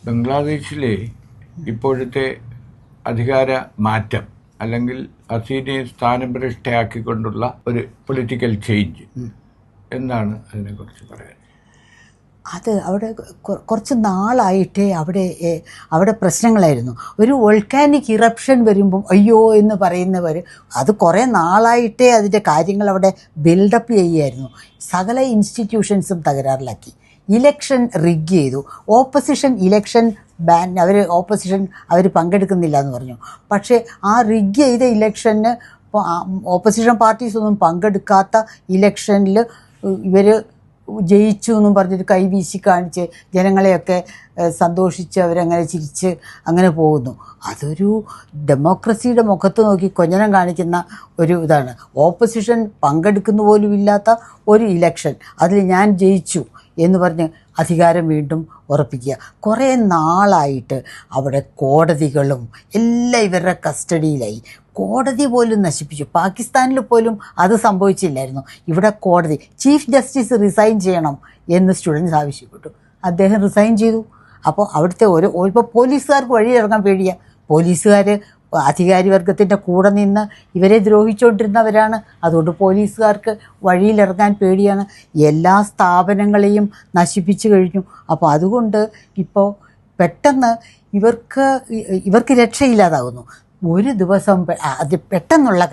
ബംഗ്ലാദേശിലെ ഇപ്പോഴത്തെ അധികാര മാറ്റം അല്ലെങ്കിൽ ഹസീനയെ സ്ഥാനഭ്രഷ്ടയാക്കിക്കൊണ്ടുള്ള ഒരു പൊളിറ്റിക്കൽ ചേഞ്ച് എന്താണ് അതിനെക്കുറിച്ച് പറയാൻ? അത് അവിടെ കുറച്ച് നാളായിട്ടേ അവിടെ പ്രശ്നങ്ങളായിരുന്നു. ഒരു വോൾക്കാനിക് ഇറപ്ഷൻ വരുമ്പം അയ്യോ എന്ന് പറയുന്നവർ അത് കുറേ നാളായിട്ടേ അതിൻ്റെ കാര്യങ്ങൾ അവിടെ ബിൽഡപ്പ് ചെയ്യുമായിരുന്നു. സകല ഇൻസ്റ്റിറ്റ്യൂഷൻസും തകരാറിലാക്കി. ഇലക്ഷൻ റിഗ് ചെയ്തു. ഓപ്പോസിഷൻ ഇലക്ഷൻ ബാൻ അവർ പങ്കെടുക്കുന്നില്ല എന്ന് പറഞ്ഞു. പക്ഷേ ആ റിഗ് ചെയ്ത ഇലക്ഷന് ഓപ്പോസിഷൻ പാർട്ടീസൊന്നും പങ്കെടുക്കാത്ത ഇലക്ഷനിൽ ഇവർ ജയിച്ചു എന്നും പറഞ്ഞിട്ട് കൈവീശി കാണിച്ച് ജനങ്ങളെയൊക്കെ സന്തോഷിച്ച് അവരങ്ങനെ ചിരിച്ച് അങ്ങനെ പോകുന്നു. അതൊരു ഡെമോക്രസിയുടെ മുഖത്ത് നോക്കി കൊഞ്ഞനം കാണിക്കുന്ന ഒരു ഇതാണ്. ഓപ്പോസിഷൻ പങ്കെടുക്കുന്ന പോലും ഇല്ലാത്ത ഒരു ഇലക്ഷൻ, അതിൽ ഞാൻ ജയിച്ചു എന്ന് പറഞ്ഞ് അധികാരം വീണ്ടും ഉറപ്പിക്കുക. കുറേ നാളായിട്ട് അവിടെ കോടതികളും എല്ലാം ഇവരുടെ കസ്റ്റഡിയിലായി. കോടതി പോലും നശിപ്പിച്ചു. പാകിസ്ഥാനിൽ പോലും അത് സംഭവിച്ചില്ലായിരുന്നു. ഇവിടെ കോടതി ചീഫ് ജസ്റ്റിസ് റിസൈൻ ചെയ്യണം എന്ന് സ്റ്റുഡൻസ് ആവശ്യപ്പെട്ടു. അദ്ദേഹം റിസൈൻ ചെയ്തു. അപ്പോൾ അവിടുത്തെ ഇപ്പോൾ പോലീസുകാർക്ക് വഴിയിറങ്ങാൻ പേടിയാണ്. പോലീസുകാർ അധികാരി വർഗത്തിൻ്റെ കൂടെ നിന്ന് ഇവരെ ദ്രോഹിച്ചുകൊണ്ടിരുന്നവരാണ്. അതുകൊണ്ട് പോലീസുകാർക്ക് വഴിയിലിറങ്ങാൻ പേടിയാണ്. എല്ലാ സ്ഥാപനങ്ങളെയും നശിപ്പിച്ചു കഴിഞ്ഞു. അപ്പോൾ അതുകൊണ്ട് ഇപ്പോൾ പെട്ടെന്ന് ഇവർക്ക് രക്ഷയില്ലാതാകുന്നു. ഒരു ദിവസം അത് പെട്ടെന്നുള്ള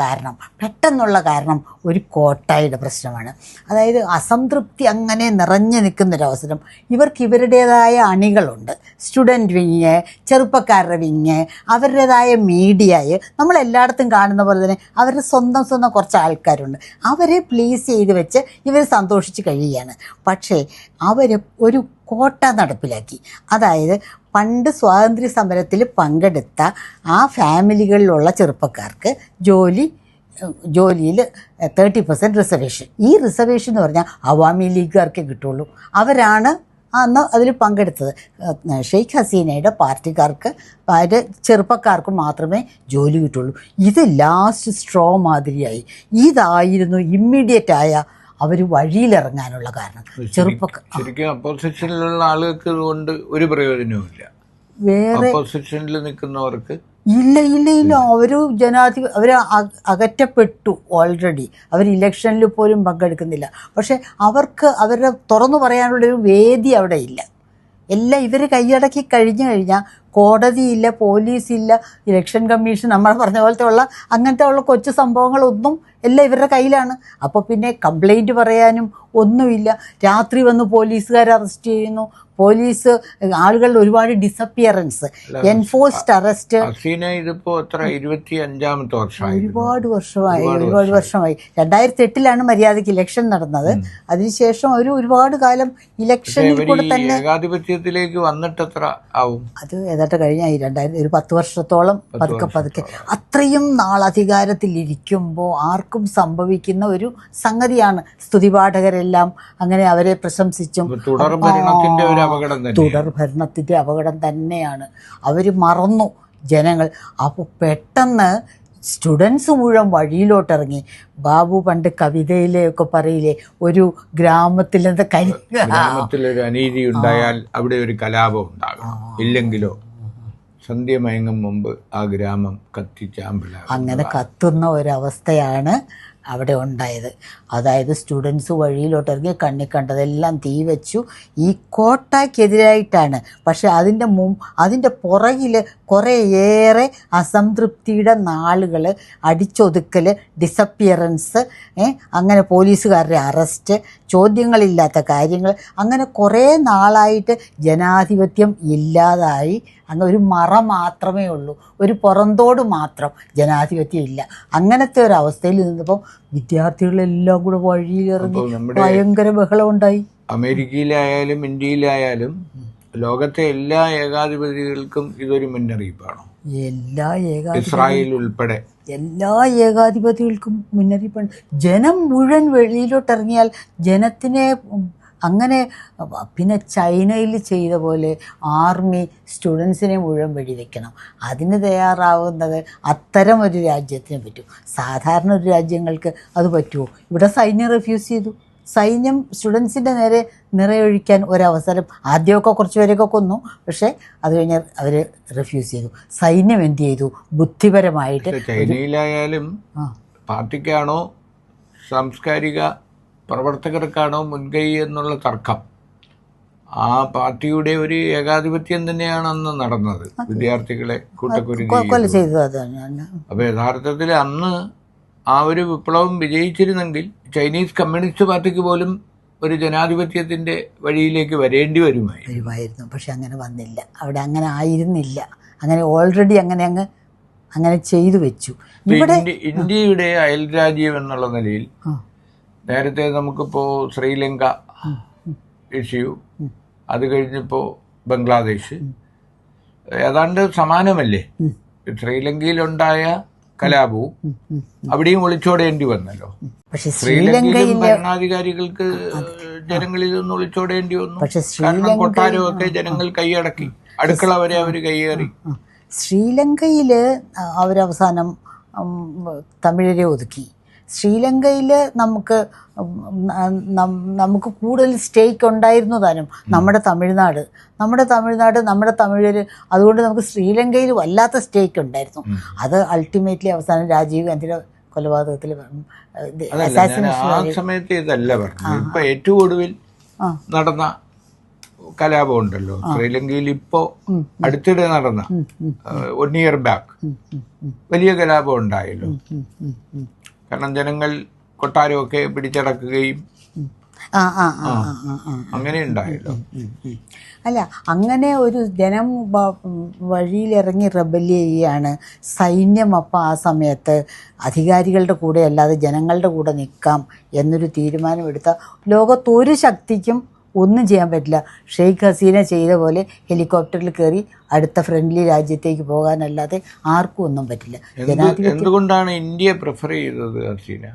കാരണം ഒരു കോട്ടായുടെ പ്രശ്നമാണ്. അതായത് അസംതൃപ്തി അങ്ങനെ നിറഞ്ഞു നിൽക്കുന്നൊരവസരം. ഇവർക്ക് ഇവരുടേതായ അണികളുണ്ട്. സ്റ്റുഡൻറ്റ് വിങ്, ചെറുപ്പക്കാരുടെ വിങ്, അവരുടേതായ മീഡിയയെ നമ്മളെല്ലായിടത്തും കാണുന്ന പോലെ തന്നെ അവരുടെ സ്വന്തം കുറച്ച് ആൾക്കാരുണ്ട്. അവരെ പ്ലീസ് ചെയ്ത് വെച്ച് ഇവർ സന്തോഷിച്ച് കഴിയുകയാണ്. പക്ഷേ അവർ ഒരു കോട്ട നടപ്പിലാക്കി. അതായത് പണ്ട് സ്വാതന്ത്ര്യ സമരത്തിൽ പങ്കെടുത്ത ആ ഫാമിലികളിലുള്ള ചെറുപ്പക്കാർക്ക് ജോലിയിൽ 30% റിസർവേഷൻ. ഈ റിസർവേഷൻ എന്ന് പറഞ്ഞാൽ അവാമി ലീഗുകാർക്കേ കിട്ടുള്ളൂ. അവരാണ് അന്ന് അതിൽ പങ്കെടുത്തത്. ഷെയ്ഖ് ഹസീനയുടെ പാർട്ടിക്കാർക്ക് ചെറുപ്പക്കാർക്ക് മാത്രമേ ജോലി കിട്ടുള്ളൂ. ഇത് ലാസ്റ്റ് സ്ട്രോ മാതിരിയായി. ഇതായിരുന്നു ഇമ്മീഡിയറ്റായ അവർ വഴിയിലിറങ്ങാനുള്ള കാരണം. ശരിക്കും അപ്പോസിഷനിലുള്ള ആളുകൾക്ക് കൊണ്ട് ഒരു പ്രയോജനവുമില്ല. വേറെ അപ്പോസിഷനിൽ നിൽക്കുന്നവർക്ക് ഇല്ല അവർ അകറ്റപ്പെട്ടു ഓൾറെഡി. അവർ ഇലക്ഷനിൽ പോലും പങ്കെടുക്കുന്നില്ല. പക്ഷെ അവർക്ക് അവരുടെ തുറന്നു പറയാനുള്ളൊരു വേദി അവിടെ ഇല്ല. എല്ലാം ഇവർ കൈയടക്കി കഴിഞ്ഞാൽ കോടതിയില്ല, പോലീസില്ല, ഇലക്ഷൻ കമ്മീഷൻ, നമ്മൾ പറഞ്ഞ പോലത്തെ അങ്ങനത്തെ കൊച്ചു സംഭവങ്ങളൊന്നും എല്ലാം ഇവരുടെ കയ്യിലാണ്. അപ്പോൾ പിന്നെ കംപ്ലൈൻറ്റ് പറയാനും ഒന്നുമില്ല. രാത്രി വന്ന് പോലീസുകാർ അറസ്റ്റ് ചെയ്യുന്നു. പോലീസ് ആളുകളുടെ ഒരുപാട് ഡിസപ്പിയറൻസ്, എൻഫോഴ്സ്ഡ് അറസ്റ്റ്. ഇതിപ്പോ 25ാമത്തെ വർഷമായി. ഒരുപാട് വർഷമായി. 2008 മര്യാദയ്ക്ക് ഇലക്ഷൻ നടന്നത്. അതിനുശേഷം ഒരുപാട് കാലം ഇലക്ഷനിൽ കൂടെ തന്നെ ഏകാധിപത്യത്തിലേക്ക് വന്നിട്ട് എത്ര ആവും? അത് ഏതാണ്ട് കഴിഞ്ഞായി 10 വർഷത്തോളം പതുക്കെ അത്രയും നാൾ അധികാരത്തിലിരിക്കുമ്പോൾ ആർക്കും സംഭവിക്കുന്ന ഒരു സംഗതിയാണ്. സ്തുതിപാഠകരെല്ലാം അങ്ങനെ അവരെ പ്രശംസിച്ചും തുടർഭരണത്തിൻ്റെ അപകടം തന്നെയാണ്. അവർ മറന്നു ജനങ്ങൾ. അപ്പോൾ പെട്ടെന്ന് സ്റ്റുഡൻസ് മുഴുവൻ വഴിയിലോട്ടിറങ്ങി. ബാബു പണ്ട് കവിതയിലെയൊക്കെ പറയില്ലേ, ഒരു ഗ്രാമത്തിലെന്ത് ഗ്രാമത്തിലൊരു അനീതി ഉണ്ടായാൽ അവിടെ ഒരു കലാപം ഉണ്ടാകും. ഇല്ലെങ്കിലോ സന്ധ്യ മയങ്ങും മുമ്പ് ആ ഗ്രാമം കത്തിച്ചാമ്പിള. അങ്ങനെ കത്തുന്ന ഒരവസ്ഥയാണ് അവിടെ ഉണ്ടായത്. അതായത് സ്റ്റുഡൻസ് വഴിയിലോട്ടിറങ്ങി കണ്ണി കണ്ടതെല്ലാം തീ വെച്ചു. ഈ കോട്ടയ്ക്കെതിരായിട്ടാണ്. പക്ഷെ അതിൻ്റെ പുറകിൽ കുറേയേറെ അസംതൃപ്തിയുടെ നാളുകൾ, അടിച്ചൊതുക്കൽ, ഡിസപ്പിയറൻസ്, അങ്ങനെ പോലീസുകാരുടെ അറസ്റ്റ്, ചോദ്യങ്ങളില്ലാത്ത കാര്യങ്ങൾ, അങ്ങനെ കുറേ നാളായിട്ട് ജനാധിപത്യം ഇല്ലാതായി. അങ്ങ് ഒരു മറ മാത്രമേ ഉള്ളൂ, ഒരു പുറന്തോട് മാത്രം, ജനാധിപത്യം ഇല്ല. അങ്ങനത്തെ ഒരു അവസ്ഥയിൽ നിന്നപ്പോൾ വിദ്യാർത്ഥികളെല്ലാം കൂടെ വഴിയിലിറങ്ങി ഭയങ്കര ബഹളം ഉണ്ടായി. അമേരിക്കയിലായാലും ഇന്ത്യയിലായാലും ലോകത്തെ എല്ലാ ഏകാധിപതികൾക്കും ഇതൊരു മുന്നറിയിപ്പാണോ? ഇസ്രായേൽ ഉൾപ്പെടെ എല്ലാ ഏകാധിപതികൾക്കും മുന്നറിയിപ്പാണ്. ജനം മുഴുവൻ വെളിയിലോട്ടിറങ്ങിയാൽ ജനത്തിനെ അങ്ങനെ. പിന്നെ ചൈനയിൽ ചെയ്ത പോലെ ആർമി സ്റ്റുഡൻസിനെ മുഴുവൻ വെടിവെക്കണം. അതിന് തയ്യാറാവുന്നത് അത്തരം ഒരു രാജ്യത്തിന് പറ്റും. സാധാരണ ഒരു രാജ്യങ്ങൾക്ക് അത് പറ്റുമോ? ഇവിടെ സൈന്യം റിഫ്യൂസ് ചെയ്തു. സൈന്യം സ്റ്റുഡൻസിൻ്റെ നേരെ നിറയൊഴിക്കാൻ ഒരവസരം, ആദ്യമൊക്കെ കുറച്ച് പേരെയൊക്കെ കൊന്നു, പക്ഷേ അത് കഴിഞ്ഞ് അവർ റിഫ്യൂസ് ചെയ്തു. സൈന്യം എന്ത് ചെയ്തു? ബുദ്ധിപരമായിട്ട് ചൈനയിലായാലും പാർട്ടിക്കാണോ സാംസ്കാരിക പ്രവർത്തകർക്കാണോ മുൻകൈ എന്നുള്ള തർക്കം, ആ പാർട്ടിയുടെ ഒരു ഏകാധിപത്യം തന്നെയാണ് അന്ന് നടന്നത്. വിദ്യാർത്ഥികളെ കൂട്ടക്കൊല ചെയ്തത്. അപ്പോൾ യഥാർത്ഥത്തിൽ അന്ന് ആ ഒരു വിപ്ലവം വിജയിച്ചിരുന്നെങ്കിൽ ചൈനീസ് കമ്മ്യൂണിസ്റ്റ് പാർട്ടിക്ക് പോലും ഒരു ജനാധിപത്യത്തിൻ്റെ വഴിയിലേക്ക് വരേണ്ടി വരുമായിരുന്നു. പക്ഷെ അങ്ങനെ വന്നില്ല. അവിടെ അങ്ങനെ ആയിരുന്നില്ല. അങ്ങനെ ഓൾറെഡി അങ്ങനെ ചെയ്തു വെച്ചു. ഇന്ത്യയുടെ അയൽ രാജ്യം എന്നുള്ള നിലയിൽ നേരത്തെ നമുക്കിപ്പോൾ ശ്രീലങ്ക ഇഷ്യൂ, അത് കഴിഞ്ഞപ്പോൾ ബംഗ്ലാദേശ്, ഏതാണ്ട് സമാനമല്ലേ? ശ്രീലങ്കയിലുണ്ടായ കലാപവും അവിടെയും ഒളിച്ചോടേണ്ടി വന്നല്ലോ. പക്ഷെ ശ്രീലങ്കയിലും ഭരണാധികാരികൾക്ക് ജനങ്ങളിൽ നിന്ന് ഒളിച്ചോടേണ്ടി വന്നു. കാരണം കൊട്ടാരമൊക്കെ ജനങ്ങൾ കൈയടക്കി, അടുക്കള വരെ അവർ കൈയേറി. ശ്രീലങ്കയിൽ അവരവസാനം തമിഴരെ ഒതുക്കി. ശ്രീലങ്കയിൽ നമുക്ക് കൂടുതൽ സ്റ്റേക്ക് ഉണ്ടായിരുന്നു താനും നമ്മുടെ തമിഴ്നാട്, നമ്മുടെ തമിഴർ. അതുകൊണ്ട് നമുക്ക് ശ്രീലങ്കയിൽ വല്ലാത്ത സ്റ്റേക്ക് ഉണ്ടായിരുന്നു. അത് അൾട്ടിമേറ്റ്ലി അവസാനം രാജീവ് ഗാന്ധിയുടെ കൊലപാതകത്തിൽ ആ സമയത്ത് ഇതല്ല പറഞ്ഞു. ഇപ്പൊ ഏറ്റവും ഒടുവിൽ നടന്ന കലാപം ഉണ്ടല്ലോ ശ്രീലങ്കയിൽ, ഇപ്പോ അടുത്തിടെ നടന്ന 1 year ബാക്ക് വലിയ കലാപം ഉണ്ടായല്ലോ. കാരണം ജനങ്ങൾ കൊട്ടാരമൊക്കെ പിടിച്ചടക്കുകയും അങ്ങനെ ഉണ്ടായല്ലോ. അല്ല, അങ്ങനെ ഒരു ജനം വഴിയിലിറങ്ങി റെബല്യ ചെയ്യുകയാണ് സൈന്യം. അപ്പം ആ സമയത്ത് അധികാരികളുടെ കൂടെ അല്ലാതെ ജനങ്ങളുടെ കൂടെ നിൽക്കാം എന്നൊരു തീരുമാനമെടുത്ത ലോകത്തൊരു ശക്തിക്കും ഒന്നും ചെയ്യാൻ പറ്റില്ല. ഷെയ്ഖ് ഹസീന ചെയ്ത പോലെ ഹെലികോപ്റ്ററിൽ കയറി അടുത്ത ഫ്രണ്ട്ലി രാജ്യത്തേക്ക് പോകാനല്ലാതെ ആർക്കും ഒന്നും പറ്റില്ല. എന്തുകൊണ്ടാണ് ഇന്ത്യ പ്രിഫർ ചെയ്തത് ഹസീന?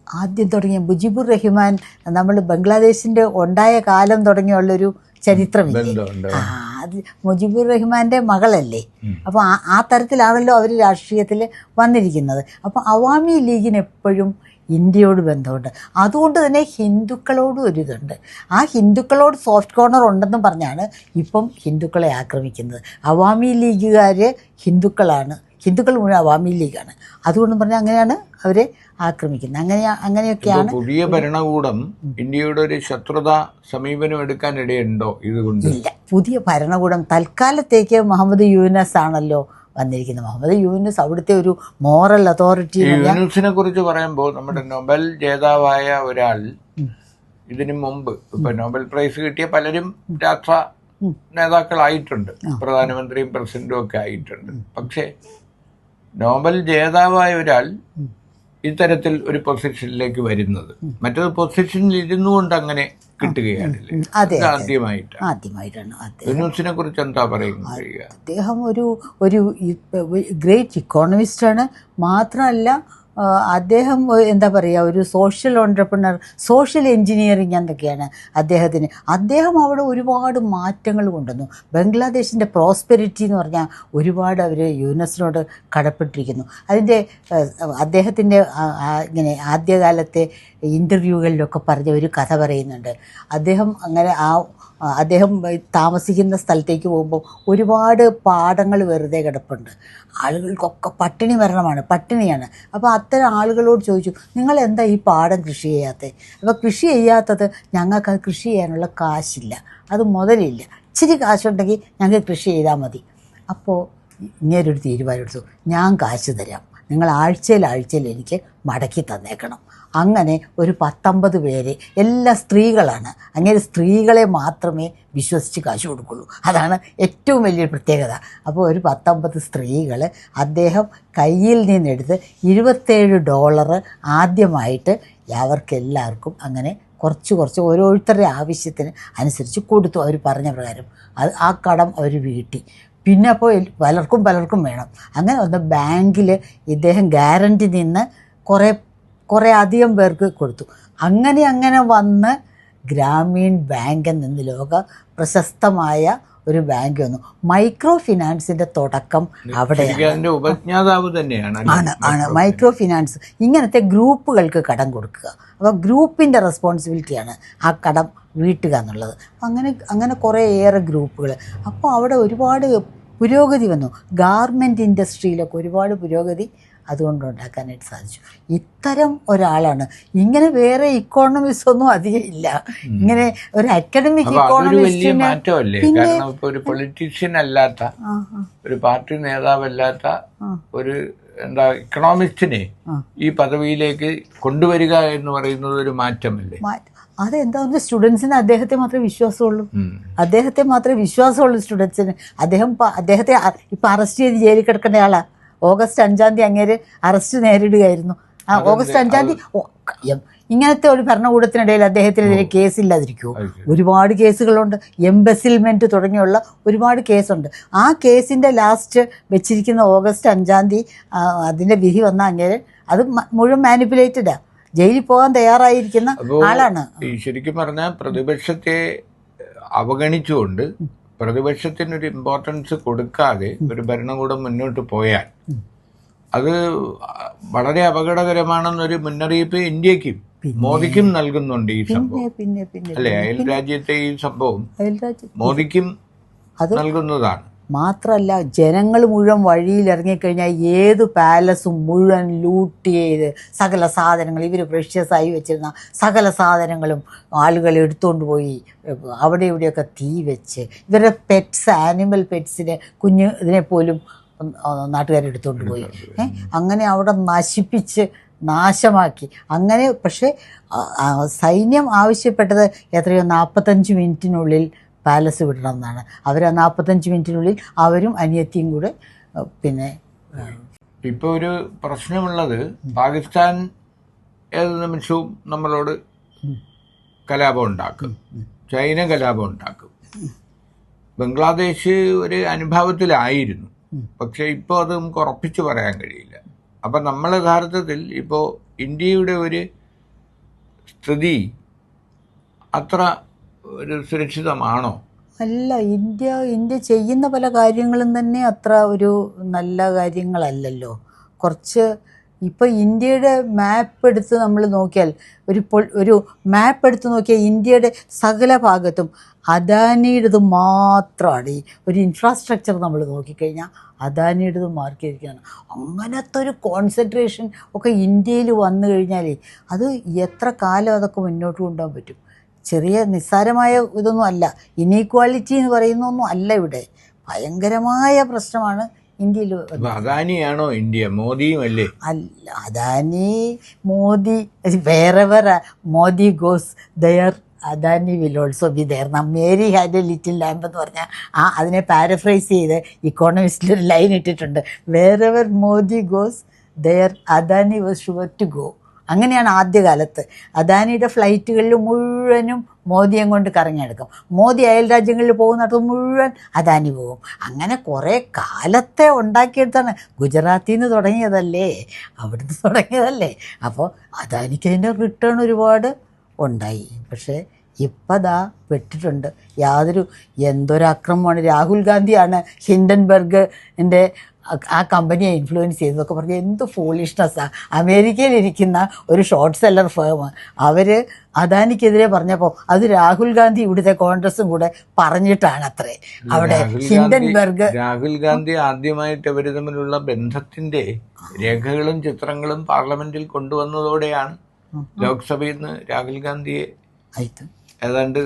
ആദ്യം തുടങ്ങിയ മുജിബുർ റഹ്മാൻ, നമ്മൾ ബംഗ്ലാദേശിൻ്റെ ഉണ്ടായ കാലം തുടങ്ങിയുള്ളൊരു ചരിത്രമില്ല. അത് മുജിബുർ റഹ്മാൻ്റെ മകളല്ലേ. അപ്പോൾ ആ തരത്തിലാണല്ലോ അവർ രാഷ്ട്രീയത്തിൽ വന്നിരിക്കുന്നത്. അപ്പോൾ അവാമി ലീഗിന് എപ്പോഴും ഇന്ത്യയോട് ബന്ധമുണ്ട്. അതുകൊണ്ട് തന്നെ ഹിന്ദുക്കളോടും ഒരിതുണ്ട്. ആ ഹിന്ദുക്കളോട് സോഫ്റ്റ് കോർണർ ഉണ്ടെന്നും പറഞ്ഞാണ് ഇപ്പം ഹിന്ദുക്കളെ ആക്രമിക്കുന്നത്. അവാമി ലീഗുകാർ ഹിന്ദുക്കളാണ്, ഹിന്ദുക്കൾ മുഴുവൻ അവാമി ലീഗാണ്. അതുകൊണ്ടും പറഞ്ഞാൽ അങ്ങനെയാണ് അവരെ ആക്രമിക്കുന്നത്. അങ്ങനെയൊക്കെയാണ്. പുതിയ ഭരണകൂടം ഇന്ത്യയുടെ ഒരു ശത്രുതാ സമീപനം എടുക്കാൻ ഇടയുണ്ടോ ഇതുകൊണ്ട്? ഇല്ല. പുതിയ ഭരണകൂടം തൽക്കാലത്തേക്ക് മുഹമ്മദ് യൂനസ് ആണല്ലോ വന്നിരിക്കുന്നത്. മുഹമ്മദ് യൂനസ് അവിടുത്തെ ഒരു മോറൽ അതോറിറ്റി. യൂനസിനെ കുറിച്ച് പറയുമ്പോൾ നമ്മുടെ നൊബൽ ജേതാവായ ഒരാൾ ഇതിനു മുമ്പ് ഇപ്പൊ നോബൽ പ്രൈസ് കിട്ടിയ പലരും രാഷ്ട്ര നേതാക്കളായിട്ടുണ്ട്, പ്രധാനമന്ത്രിയും പ്രസിഡന്റും ഒക്കെ ആയിട്ടുണ്ട്. പക്ഷേ നോബൽ ജേതാവായ ഒരാൾ ഇത്തരത്തിൽ ഒരു പൊസിഷനിലേക്ക് വരുന്നത്, മറ്റൊരു പൊസിഷനിൽ ഇരുന്നു കൊണ്ട് അങ്ങനെ കിട്ടുകയാണല്ലേ, ആദ്യമായിട്ടാണ്. യൂനുസിനെ കുറിച്ച് എന്താ പറയുന്നത്? അദ്ദേഹം ഒരു ഗ്രേറ്റ് ഇക്കോണമിസ്റ്റാണ്. മാത്രമല്ല അദ്ദേഹം എന്താ പറയുക, ഒരു സോഷ്യൽ ഓൺട്രപ്രണർ, സോഷ്യൽ എൻജിനീയറിങ് എന്തൊക്കെയാണ് അദ്ദേഹത്തിന്. അദ്ദേഹം അവിടെ ഒരുപാട് മാറ്റങ്ങൾ കൊണ്ടുവന്നു. ബംഗ്ലാദേശിൻ്റെ പ്രോസ്പെരിറ്റി എന്ന് പറഞ്ഞാൽ ഒരുപാട് അവർ യൂനസിനോട് കടപ്പെട്ടിരിക്കുന്നു. അതിൻ്റെ അദ്ദേഹത്തിൻ്റെ ഇങ്ങനെ ആദ്യകാലത്തെ ഇൻ്റർവ്യൂകളിലൊക്കെ പറഞ്ഞ ഒരു കഥ പറയുന്നുണ്ട്. അദ്ദേഹം താമസിക്കുന്ന സ്ഥലത്തേക്ക് പോകുമ്പോൾ ഒരുപാട് പാടങ്ങൾ വെറുതെ കിടപ്പുണ്ട്. ആളുകൾക്കൊക്കെ പട്ടിണിയാണ്. അപ്പോൾ അത്തരം ആളുകളോട് ചോദിച്ചു, നിങ്ങൾ എന്താ ഈ പാടം കൃഷി ചെയ്യാത്തത്? അപ്പോൾ കൃഷി ചെയ്യാത്തത് ഞങ്ങൾക്ക് അത് കൃഷി ചെയ്യാനുള്ള കാശില്ല, അത് മുതലില്ല, ഇച്ചിരി കാശുണ്ടെങ്കിൽ ഞങ്ങൾക്ക് കൃഷി ചെയ്താൽ മതി. അപ്പോൾ ഇങ്ങനൊരു തീരുമാനമെടുത്തു, ഞാൻ കാശ് തരാം, നിങ്ങൾ ആഴ്ചയിൽ എനിക്ക് മടക്കി തന്നേക്കണം. അങ്ങനെ ഒരു 19 പേര്, എല്ലാ സ്ത്രീകളാണ്. അങ്ങനെ സ്ത്രീകളെ മാത്രമേ വിശ്വസിച്ച് കാശ് കൊടുക്കുള്ളൂ. അതാണ് ഏറ്റവും വലിയൊരു പ്രത്യേകത. അപ്പോൾ ഒരു 19 സ്ത്രീകൾ അദ്ദേഹം കയ്യിൽ നിന്നെടുത്ത് $27 ആദ്യമായിട്ട് അവർക്കെല്ലാവർക്കും അങ്ങനെ കുറച്ച് ഓരോരുത്തരുടെ ആവശ്യത്തിന് അനുസരിച്ച് കൊടുത്തു. അവർ പറഞ്ഞ പ്രകാരം ആ കടം അവർ വീട്ടി. പിന്നെ അപ്പോൾ പലർക്കും വേണം. അങ്ങനെ വന്ന് ബാങ്കിൽ ഇദ്ദേഹം ഗ്യാരണ്ടി നിന്ന് കുറേ അധികം പേർക്ക് കൊടുത്തു. അങ്ങനെ വന്ന് ഗ്രാമീൺ ബാങ്കിൽ നിന്ന് ലോക പ്രശസ്തമായ ഒരു ബാങ്ക് വന്നു. മൈക്രോ ഫിനാൻസിൻ്റെ തുടക്കം അവിടെയാണ്. അതിന്റെ ഉപജ്ഞാതാവ് തന്നെയാണ് ആണ് മൈക്രോ ഫിനാൻസ്. ഇങ്ങനത്തെ ഗ്രൂപ്പുകൾക്ക് കടം കൊടുക്കുക. അപ്പോൾ ഗ്രൂപ്പിൻ്റെ റെസ്പോൺസിബിലിറ്റിയാണ് ആ കടം വീട്ടുക എന്നുള്ളത്. അങ്ങനെ കുറേയേറെ ഗ്രൂപ്പുകൾ. അപ്പോൾ അവിടെ ഒരുപാട് പുരോഗതി വന്നു. ഗാർമെൻറ്റ് ഇൻഡസ്ട്രിയിലൊക്കെ ഒരുപാട് പുരോഗതി അതുകൊണ്ട് ഉണ്ടാക്കാനായിട്ട് സാധിച്ചു. ഇത്തരം ഒരാളാണ്. ഇങ്ങനെ വേറെ ഇക്കോണമിസ്റ്റ് ഒന്നും അധികം ഇല്ല. ഇങ്ങനെ ഒരു അക്കാഡമിക് ഇക്കോണമിസ്റ്റിന് ഒരു പൊളിറ്റീഷ്യൻ അല്ലാത്ത, ഒരു പാർട്ടി നേതാവല്ലാത്ത ഒരു ഇക്കണോമിസ്റ്റിനെ ഈ പദവിയിലേക്ക് കൊണ്ടുവരിക എന്ന് പറയുന്നത് ഒരു മാറ്റമല്ലേ? അതെന്താ, സ്റ്റുഡൻസിന് അദ്ദേഹത്തെ മാത്രമേ വിശ്വാസമുള്ളൂ. സ്റ്റുഡൻസിന് അദ്ദേഹത്തെ ഇപ്പം അറസ്റ്റ് ചെയ്ത് ജയിലിൽ കിടക്കേണ്ട ആളാണ്. ഓഗസ്റ്റ് 5 അങ്ങേര് അറസ്റ്റ് നേരിടുകയായിരുന്നു. ഓഗസ്റ്റ് 5 ഇങ്ങനത്തെ ഒരു ഭരണകൂടത്തിനിടയിൽ അദ്ദേഹത്തിനെതിരെ കേസില്ലാതിരിക്കുമോ? ഒരുപാട് കേസുകളുണ്ട്. എംബസിൽമെൻറ്റ് തുടങ്ങിയുള്ള ഒരുപാട് കേസുണ്ട്. ആ കേസിൻ്റെ ലാസ്റ്റ് വെച്ചിരിക്കുന്ന ഓഗസ്റ്റ് 5 അതിൻ്റെ വിധി വന്ന അങ്ങേര് അത് മുഴുവൻ മാനിപ്പുലേറ്റഡാണ്. ജയിലിൽ പോകാൻ തയ്യാറായിരിക്കുന്ന ആളാണ്. ശരിക്കും പറഞ്ഞാൽ പ്രതിപക്ഷത്തെ അവഗണിച്ചുകൊണ്ട്, പ്രതിപക്ഷത്തിനൊരു ഇമ്പോർട്ടൻസ് കൊടുക്കാതെ ഒരു ഭരണകൂടം മുന്നോട്ട് പോയാൽ അത് വളരെ അപകടകരമാണെന്നൊരു മുന്നറിയിപ്പ് ഇന്ത്യക്കും മോദിക്കും നൽകുന്നുണ്ട് ഈ സംഭവം. അല്ലെ, അയൽ രാജ്യത്തെ ഈ സംഭവം മോദിക്കും നൽകുന്നതാണ്. മാത്രമല്ല, ജനങ്ങൾ മുഴുവൻ വഴിയിൽ ഇറങ്ങിക്കഴിഞ്ഞാൽ ഏത് പാലസും മുഴുവൻ ലൂട്ട് ചെയ്ത് സകല സാധനങ്ങൾ, ഇവർ പ്രഷ്യസായി വെച്ചിരുന്ന സകല സാധനങ്ങളും ആളുകൾ എടുത്തുകൊണ്ട് പോയി അവിടെ ഇവിടെയൊക്കെ തീ വെച്ച്, ഇവരുടെ ആനിമൽ പെറ്റ്സിനെ ഇതിനെപ്പോലും നാട്ടുകാരെടുത്തുകൊണ്ട് പോയി. അങ്ങനെ അവിടെ നശിപ്പിച്ച് നാശമാക്കി. അങ്ങനെ പക്ഷേ സൈന്യം ആവശ്യപ്പെട്ടത് എത്രയോ 45 മിനിറ്റിനുള്ളിൽ പാലസ് വിടണം എന്നാണ്. അവർ ആ 45 മിനിറ്റിനുള്ളിൽ അവരും അനിയത്തിയും കൂടെ പിന്നെ ഇപ്പോൾ ഒരു പ്രശ്നമുള്ളത്, പാകിസ്ഥാൻ ഏത് നിമിഷവും നമ്മളോട് കലാപം ഉണ്ടാക്കും, ചൈന കലാപം ഉണ്ടാക്കും. ബംഗ്ലാദേശ് ഒരു അനുഭവത്തിലായിരുന്നു, പക്ഷേ ഇപ്പോൾ അത് നമുക്ക് ഉറപ്പിച്ച് പറയാൻ കഴിയില്ല. അപ്പം നമ്മൾ യഥാർത്ഥത്തിൽ ഇപ്പോൾ ഇന്ത്യയുടെ ഒരു സ്ഥിതി അത്ര ഒരു സുരക്ഷിതമാണോ? അല്ല. ഇന്ത്യ ചെയ്യുന്ന പല കാര്യങ്ങളും തന്നെ അത്ര ഒരു നല്ല കാര്യങ്ങളല്ലല്ലോ. കുറച്ച് ഇപ്പോൾ ഇന്ത്യയുടെ മാപ്പ് എടുത്ത് നമ്മൾ നോക്കിയാൽ, ഒരു മാപ്പ് എടുത്ത് നോക്കിയാൽ ഇന്ത്യയുടെ സകല ഭാഗത്തും അദാനിയുടേത് മാത്രമാണ്. ഒരു ഇൻഫ്രാസ്ട്രക്ചർ നമ്മൾ നോക്കിക്കഴിഞ്ഞാൽ അദാനിയുടേത് മാർക്ക് ചെയ്തിരിക്കുകയാണ്. അങ്ങനത്തെ ഒരു കോൺസെൻട്രേഷൻ ഒക്കെ ഇന്ത്യയിൽ വന്നു കഴിഞ്ഞാൽ അത് എത്ര കാലം അതൊക്കെ മുന്നോട്ട് കൊണ്ടുപോകാൻ പറ്റും? ചെറിയ നിസ്സാരമായ ഇതൊന്നും അല്ല. ഇനീക്വാളിറ്റി എന്ന് പറയുന്നൊന്നും അല്ല. ഇവിടെ ഭയങ്കരമായ പ്രശ്നമാണ് ഇന്ത്യയിൽ. അദാനിയാണോ ഇന്ത്യ? മോദിയും അല്ലേ? അല്ല, Adani Modi wherever Modi goes there Adani will also be there. Mary had a little lamb എന്ന് പറഞ്ഞാൽ അതിനെ പാരഫ്രൈസ് ചെയ്ത് ഇക്കോണമിസ്റ്റിൽ ഒരു ലൈൻ ഇട്ടിട്ടുണ്ട്. Wherever Modi goes there Adani was sure to go. അങ്ങനെയാണ് ആദ്യകാലത്ത്. അദാനിയുടെ ഫ്ലൈറ്റുകളിൽ മുഴുവനും മോദിയെ കൊണ്ട് കറങ്ങിയെടുക്കും. മോദി അയൽ രാജ്യങ്ങളിൽ പോകുന്നിടത്ത് മുഴുവൻ അദാനി പോകും. അങ്ങനെ കുറേ കാലത്തെ ഉണ്ടാക്കിയെടുത്താണ്. ഗുജറാത്തിൽ നിന്ന് തുടങ്ങിയതല്ലേ, അവിടുന്ന് തുടങ്ങിയതല്ലേ. അപ്പോൾ അദാനിക്ക് അതിൻ്റെ റിട്ടേൺ ഒരുപാട് ഉണ്ടായി. പക്ഷേ ഇപ്പം ദാ പെട്ടിട്ടുണ്ട്. എന്തൊരു അക്രമമാണ്. രാഹുൽ ഗാന്ധിയാണ് ഹിൻഡൻബർഗിൻ്റെ ആ കമ്പനിയെ ഇൻഫ്ലുവൻസ് ചെയ്തതൊക്കെ പറഞ്ഞ് എന്ത് ഫൂളിഷ്നെസ്സാണ്. അമേരിക്കയിലിരിക്കുന്ന ഒരു ഷോർട്ട് സെല്ലർ ഫേം അവർ അദാനിക്കെതിരെ പറഞ്ഞപ്പോൾ അത് രാഹുൽ ഗാന്ധി ഇവിടുത്തെ കോൺഗ്രസും കൂടെ പറഞ്ഞിട്ടാണ് അത്രേ അവിടെ ഹിൻഡൻബർഗ്. രാഹുൽ ഗാന്ധി ആദ്യമായിട്ട് അവർ തമ്മിലുള്ള ബന്ധത്തിന്റെ രേഖകളും ചിത്രങ്ങളും പാർലമെന്റിൽ കൊണ്ടുവന്നതോടെയാണ് ലോക്സഭയിൽ നിന്ന് രാഹുൽ ഗാന്ധിയെ ഏതാണ്ട്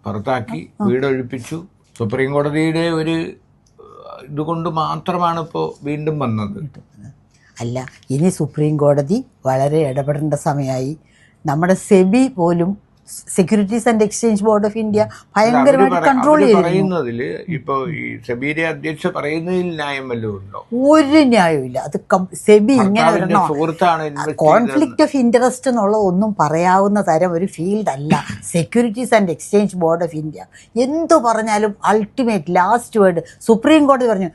പുറത്താക്കി വീടൊഴിപ്പിച്ചു. സുപ്രീം കോടതിയുടെ ഒരു ഇതുകൊണ്ട് മാത്രമാണ് ഇപ്പോൾ വീണ്ടും വന്നത്. അല്ല, ഇനി സുപ്രീം കോടതി വളരെ ഇടപെടേണ്ട സമയമായി. നമ്മുടെ സെബി പോലും, securities and exchange board of India ഭയങ്കരമായിട്ട് കൺട്രോൾ ചെയ്യുന്നതിൽ ഇപ്പോൾ ഈ സെബിയുടെ അധ്യക്ഷ പറയുന്നതിൽ ന്യായം വല്ലതും ഉണ്ടോ? ഒരു ന്യായമില്ല. അത് സെബി ഇങ്ങനെ കോൺഫ്ലിക്റ്റ് ഓഫ് ഇൻട്രസ്റ്റ് എന്നുള്ള ഒന്നും പറയാവുന്ന തരം ഒരു ഫീൽഡ് അല്ല securities and exchange board of India. എന്തു പറഞ്ഞാലും അൾട്ടിമേറ്റ് ലാസ്റ്റ് വേർഡ് സുപ്രീം കോടതി പറഞ്ഞു.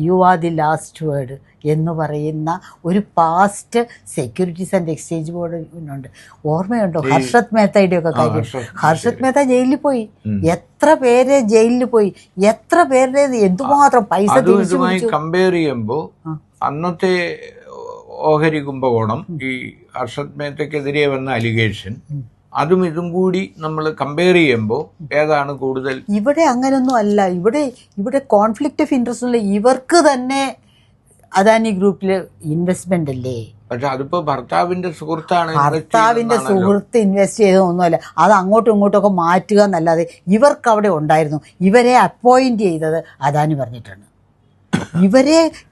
You are the last word എന്ന് പറയുന്ന ഒരു പാസ്റ്റ് സെക്യൂരിറ്റീസ് ആൻഡ് എക്സ്ചേഞ്ച് ബോർഡിനുണ്ട്. ഓർമ്മയുണ്ടോ ഹർഷത് മേത്തയുടെ ഒക്കെ കാര്യം? ഹർഷത് മേത്ത ജയിലിൽ പോയി, എത്ര പേര് ജയിലിൽ പോയി, എത്ര പേരുടെ എന്തുമാത്രം പൈസ തിരിച്ചു. കമ്പയർ ചെയ്യുമ്പോൾ അന്നത്തെ ഓഹരി കുംഭകോണം, ഈ ഹർഷത് മേത്തക്കെതിരെ വന്ന അലിഗേഷൻ, അതും ഇതും കൂടി നമ്മൾ കമ്പയർ ചെയ്യുമ്പോൾ ഏതാണ് കൂടുതൽ? ഇവിടെ അങ്ങനൊന്നും അല്ല. ഇവിടെ കോൺഫ്ലിക്റ്റ് ഓഫ് ഇൻട്രസ്റ്റ് ഉള്ള ഇവർക്ക് തന്നെ അദാനി ഗ്രൂപ്പിൽ ഇൻവെസ്റ്റ്മെന്റ് അല്ലേ. പക്ഷെ അതിപ്പോ ഭർത്താവിന്റെ സുഹൃത്താണ്, ഭർത്താവിന്റെ സുഹൃത്ത് ഇൻവെസ്റ്റ് ചെയ്തതൊന്നുമല്ല. അത് അങ്ങോട്ടും ഇങ്ങോട്ടും ഒക്കെ മാറ്റുക എന്നല്ലാതെ ഇവർക്ക് അവിടെ ഉണ്ടായിരുന്നു. ഇവരെ അപ്പോയിന്റ് ചെയ്തത് അദാനി പറഞ്ഞിട്ടാണ്.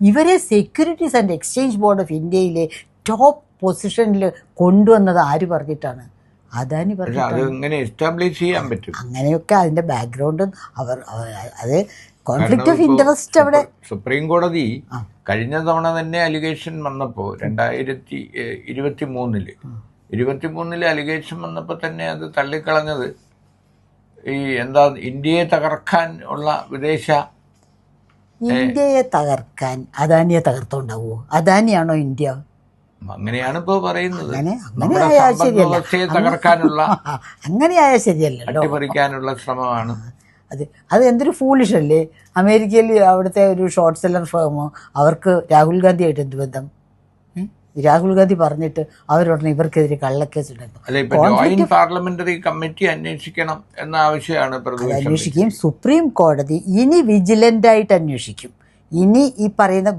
ഇവരെ securities and exchange board of ഇന്ത്യയിലെ ടോപ്പ് പൊസിഷനിൽ കൊണ്ടുവന്നത് ആര് പറഞ്ഞിട്ടാണ്? അദാനി പറഞ്ഞു. എസ്റ്റാബ്ലിഷ് ചെയ്യാൻ പറ്റും അങ്ങനെയൊക്കെ അതിന്റെ ബാക്ക്ഗ്രൗണ്ട് അത് കോൺഫ്ലിക്റ്റ് ഓഫ് ഇൻട്രസ്റ്റ് അവിടെ. സുപ്രീം കോടതി കഴിഞ്ഞ തവണ തന്നെ അലിഗേഷൻ വന്നപ്പോൾ 2023 അലിഗേഷൻ വന്നപ്പോൾ തന്നെ അത് തള്ളിക്കളഞ്ഞത് ഈ ഇന്ത്യയെ തകർക്കാൻ ഉള്ള ഇന്ത്യയെ തകർക്കാൻ അദാനിയെ തകർത്തോണ്ടാവോ? അദാനിയാണോ ഇന്ത്യ? അങ്ങനെയാണ് ഇപ്പോ പറയുന്നത്. തകർക്കാനുള്ള അങ്ങനെയായാൽ ശരിയല്ലോ, അട്ടിമറിക്കാനുള്ള ശ്രമമാണ് അത് എന്തൊരു ഫൂളിഷല്ലേ. അമേരിക്കയിൽ അവിടുത്തെ ഒരു ഷോർട്ട് സെല്ലർ ഫേമോ, അവർക്ക് രാഹുൽ ഗാന്ധി ആയിട്ട് എന്ത് ബന്ധം? രാഹുൽ ഗാന്ധി പറഞ്ഞിട്ട് അവരുടനെ ഇവർക്കെതിരെ കള്ളക്കേസ് ഉണ്ടായിരുന്നു. പാർലമെന്ററി കമ്മിറ്റി അന്വേഷിക്കണം എന്ന ആവശ്യമാണ് അന്വേഷിക്കും. സുപ്രീം കോടതി ഇനി വിജിലൻ്റായിട്ട് അന്വേഷിക്കും. ഇനി ഈ പറയുന്ന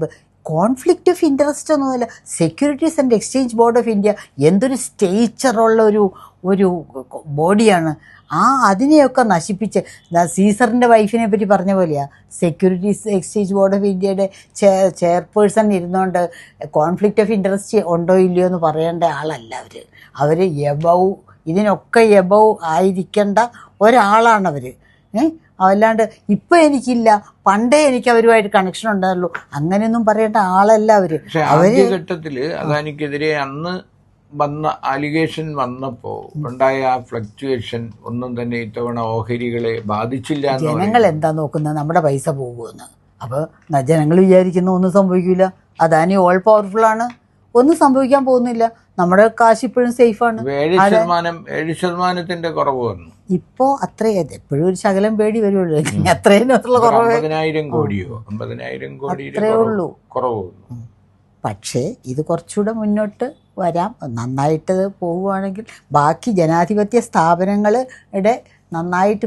കോൺഫ്ലിക്റ്റ് ഓഫ് ഇൻട്രസ്റ്റ് ഒന്നുമല്ല. Securities and exchange board of India എന്തൊരു സ്റ്റേച്ചറുള്ള ഒരു ബോഡിയാണ്. അതിനെയൊക്കെ നശിപ്പിച്ച് സീസറിൻ്റെ വൈഫിനെ പറ്റി പറഞ്ഞ പോലെയാണ്. സെക്യൂരിറ്റീസ് എക്സ്ചേഞ്ച് ബോർഡ് ഓഫ് ഇന്ത്യയുടെ ചെയർപേഴ്സൺ ഇരുന്നുകൊണ്ട് കോൺഫ്ലിക്റ്റ് ഓഫ് ഇൻട്രസ്റ്റ് ഉണ്ടോ ഇല്ലയോ എന്ന് പറയേണ്ട ആളല്ല അവർ ഇതിനൊക്കെ എബവ് ആയിരിക്കേണ്ട ഒരാളാണവർ. അല്ലാണ്ട് ഇപ്പം എനിക്കില്ല, പണ്ടേ എനിക്ക് അവരുമായിട്ട് കണക്ഷൻ ഉണ്ടായുള്ളൂ, അങ്ങനെയൊന്നും പറയേണ്ട ആളല്ല അവർ. ഘട്ടത്തിൽ അദാനിക്കെതിരെ അന്ന് വന്ന അലിഗേഷൻ വന്നപ്പോൾ ഉണ്ടായ ആ ഫ്ലക്ച്വേഷൻ ഒന്നും തന്നെ ഇത്തവണ ഓഹരികളെ ബാധിച്ചില്ല. ജനങ്ങൾ എന്താ നോക്കുന്നത്? നമ്മുടെ പൈസ പോകുമെന്ന്. അപ്പോൾ ജനങ്ങൾ വിചാരിക്കുന്നു ഒന്നും സംഭവിക്കില്ല, അദാനി ഓൾ പവർഫുൾ ആണ്, ഒന്നും സംഭവിക്കാൻ പോകുന്നില്ല, നമ്മുടെ കാശ് ഇപ്പോഴും സേഫാണ്. 7% കുറവ് വന്നു. ഇപ്പോൾ എപ്പോഴും ഒരു ശകലം പേടി വരുള്ളൂ. അത്രയും കുറവ് 50,000 കോടിയോ 50,000 കോടി അത്രേ ഉള്ളൂ കുറവ്. പക്ഷേ ഇത് കുറച്ചുകൂടെ മുന്നോട്ട് വരാം. നന്നായിട്ട് പോവുകയാണെങ്കിൽ ബാക്കി ജനാധിപത്യ സ്ഥാപനങ്ങളുടെ നന്നായിട്ട്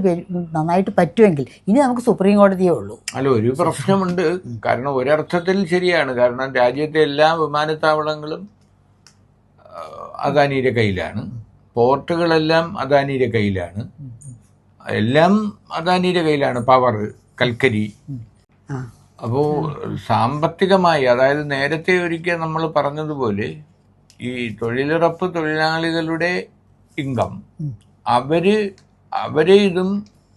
പറ്റുമെങ്കിൽ ഇനി നമുക്ക് സുപ്രീം കോടതിയേ ഉള്ളൂ. അല്ല, ഒരു പ്രശ്നമുണ്ട്. കാരണം ഒരർത്ഥത്തിൽ ശരിയാണ്. കാരണം രാജ്യത്തെ എല്ലാ വിമാനത്താവളങ്ങളും അദാനിയുടെ കയ്യിലാണ്, പോർട്ടുകളെല്ലാം അദാനിയുടെ കയ്യിലാണ്, എല്ലാം അദാനിയുടെ കയ്യിലാണ്, പവർ, കൽക്കരി. അപ്പോൾ സാമ്പത്തികമായി, അതായത് നേരത്തെ ഒരിക്കൽ നമ്മൾ പറഞ്ഞതുപോലെ ഈ തൊഴിലുറപ്പ് തൊഴിലാളികളുടെ ഇൻകം അവരെ ഇതും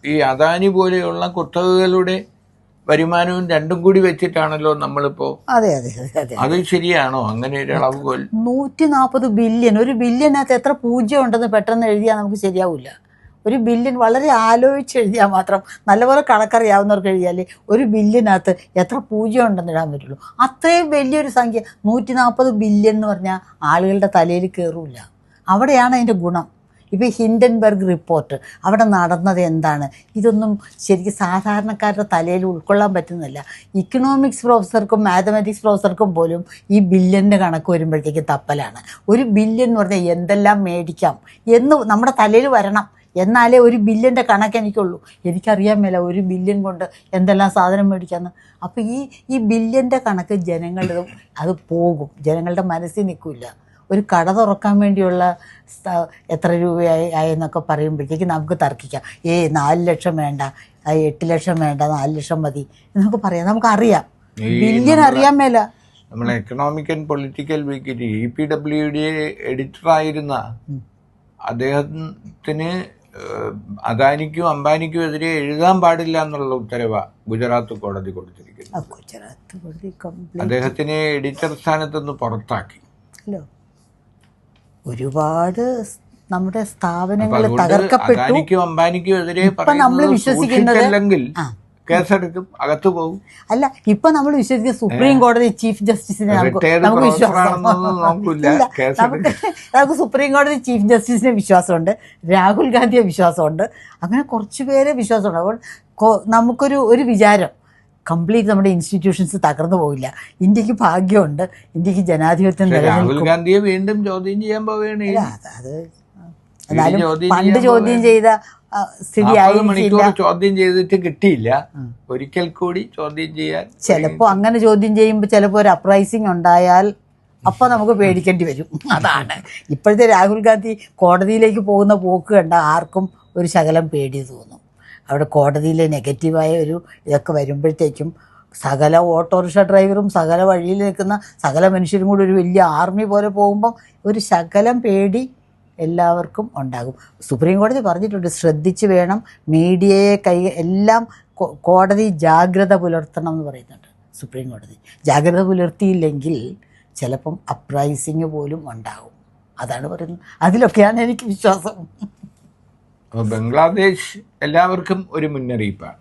ഈ അദാനി പോലെയുള്ള കുത്തകകളുടെ വരുമാനവും രണ്ടും കൂടി വെച്ചിട്ടാണല്ലോ നമ്മളിപ്പോ. അതെ, അത് ശരിയാണോ? അങ്ങനെ ഒരു അളവുകോൽ 140 ബില്യൺ. ഒരു ബില്യനകത്ത് എത്ര പൂജ്യം ഉണ്ടെന്ന് പെട്ടെന്ന് എഴുതിയാൽ നമുക്ക് ശരിയാവില്ല. ഒരു ബില്യൺ വളരെ ആലോചിച്ച് എഴുതിയാൽ മാത്രം, നല്ലപോലെ കണക്കറിയാവുന്നവർക്ക് എഴുതിയാൽ ഒരു ബില്യനകത്ത് എത്ര പൂജ്യം ഉണ്ടെന്ന് എഴുതാൻ പറ്റുള്ളൂ. അത്രയും വലിയൊരു സംഖ്യ 140 ബില്യൺ എന്ന് പറഞ്ഞാൽ ആളുകളുടെ തലയിൽ കയറില്ല. അവിടെയാണ് അതിൻ്റെ ഗുണം. ഇപ്പോൾ ഹിൻഡൻബർഗ് റിപ്പോർട്ട് അവിടെ നടന്നത് എന്താണ്? ഇതൊന്നും ശരിക്കും സാധാരണക്കാരുടെ തലയിൽ ഉൾക്കൊള്ളാൻ പറ്റുന്നില്ല. ഇക്കണോമിക്സ് പ്രൊഫസർക്കും മാത്തമാറ്റിക്സ് പ്രൊഫസർക്കും പോലും ഈ ബില്യൻ്റെ കണക്ക് വരുമ്പോഴത്തേക്കും തപ്പലാണ്. ഒരു ബില്യൺ എന്ന് പറഞ്ഞാൽ എന്തെല്ലാം മേടിക്കാം എന്ന് നമ്മുടെ തലയിൽ വരണം. എന്നാലേ ഒരു ബില്യൻ്റെ കണക്ക് എനിക്കുള്ളൂ. എനിക്കറിയാൻ മേല ഒരു ബില്യൺ കൊണ്ട് എന്തെല്ലാം സാധനം മേടിക്കാമെന്ന്. അപ്പോൾ ഈ ബില്യൻ്റെ കണക്ക് ജനങ്ങളുടെ അത് പോകും, ജനങ്ങളുടെ മനസ്സിൽ നിൽക്കില്ല. ഒരു കട തുറക്കാൻ വേണ്ടിയുള്ള എത്ര രൂപയായെന്നൊക്കെ പറയുമ്പോഴത്തേക്ക് നമുക്ക് തർക്കിക്കാം. 4 ലക്ഷം വേണ്ട, 8 ലക്ഷം വേണ്ട, 4 ലക്ഷം മതി എന്നൊക്കെ പറയാം. നമുക്കറിയാം, ബില്യൺ അറിയാൻ മേല. നമ്മൾ economic and political weekly EPWD എഡിറ്ററായിരുന്ന അദ്ദേഹത്തിന് അദാനിക്കും അംബാനിക്കും എതിരെ എഴുതാൻ പാടില്ല എന്നുള്ള ഉത്തരവ് ഗുജറാത്ത് കോടതി കൊടുത്തിരിക്കുന്നു. അദ്ദേഹത്തിനെ എഡിറ്റർ സ്ഥാനത്ത് നിന്ന് പുറത്താക്കി. ഒരുപാട് നമ്മുടെ സ്ഥാപനങ്ങൾ തകർക്കപ്പെട്ടു. അദാനിക്കും അംബാനിക്കും എതിരെ നമ്മൾ വിശ്വസിക്കുന്നത് കേസെടുക്കും, അകത്ത് പോകും. അല്ല, ഇപ്പൊ നമ്മൾ വിശ്വസിക്കുന്ന സുപ്രീം കോടതി ചീഫ് ജസ്റ്റിസിനെ നമുക്ക് വിശ്വാസം നമുക്ക് സുപ്രീം കോടതി ചീഫ് ജസ്റ്റിസിനെ വിശ്വാസമുണ്ട്, രാഹുൽ ഗാന്ധിയെ വിശ്വാസമുണ്ട്, അങ്ങനെ കുറച്ച് പേരെ വിശ്വാസമുണ്ട്. അപ്പോൾ നമുക്കൊരു വിചാരം കംപ്ലീറ്റ് നമ്മുടെ ഇൻസ്റ്റിറ്റ്യൂഷൻസ് തകർന്നു പോകില്ല. ഇന്ത്യക്ക് ഭാഗ്യമുണ്ട്, ഇന്ത്യക്ക് ജനാധിപത്യം രാഹുൽ ഗാന്ധിയെ വീണ്ടും ചോദ്യം ചെയ്യാൻ പോവുകയാണ്. അത് എന്നാലും പണ്ട് ചോദ്യം ചെയ്ത സ്ഥിതിയായി മണിക്കൂർ ചോദ്യം ചെയ്തിട്ട് കിട്ടിയില്ല, ഒരിക്കൽ കൂടി ചോദ്യം ചെയ്യാൻ. ചിലപ്പോൾ അങ്ങനെ ചോദ്യം ചെയ്യുമ്പോൾ ചിലപ്പോൾ ഒരു അപ്രൈസിങ് ഉണ്ടായാൽ അപ്പോൾ നമുക്ക് പേടിക്കേണ്ടി വരും. അതാണ് ഇപ്പോഴത്തെ രാഹുൽ ഗാന്ധി കോടതിയിലേക്ക് പോകുന്ന പോക്ക് കണ്ട ആർക്കും ഒരു ശകലം പേടി തോന്നും. അവിടെ കോടതിയിലെ നെഗറ്റീവായ ഇതൊക്കെ വരുമ്പോഴത്തേക്കും സകല ഓട്ടോറിക്ഷ ഡ്രൈവറും സകല വഴിയിൽ നിൽക്കുന്ന സകല മനുഷ്യരും കൂടി ഒരു വലിയ ആർമി പോലെ പോകുമ്പം ഒരു ശകലം പേടി എല്ലാവർക്കും ഉണ്ടാകും. സുപ്രീം കോടതി പറഞ്ഞിട്ടുണ്ട്, ശ്രദ്ധിച്ച് വേണം മീഡിയയെ എല്ലാം കോടതി ജാഗ്രത പുലർത്തണം എന്ന് പറയുന്നുണ്ട്. സുപ്രീം കോടതി ജാഗ്രത പുലർത്തിയില്ലെങ്കിൽ ചിലപ്പം അപ്രൈസിങ് പോലും ഉണ്ടാകും. അതാണ് പറയുന്നത്. അതിലൊക്കെയാണ് എനിക്ക് വിശ്വാസം. ബംഗ്ലാദേശ് എല്ലാവർക്കും ഒരു മുന്നറിയിപ്പാണ്.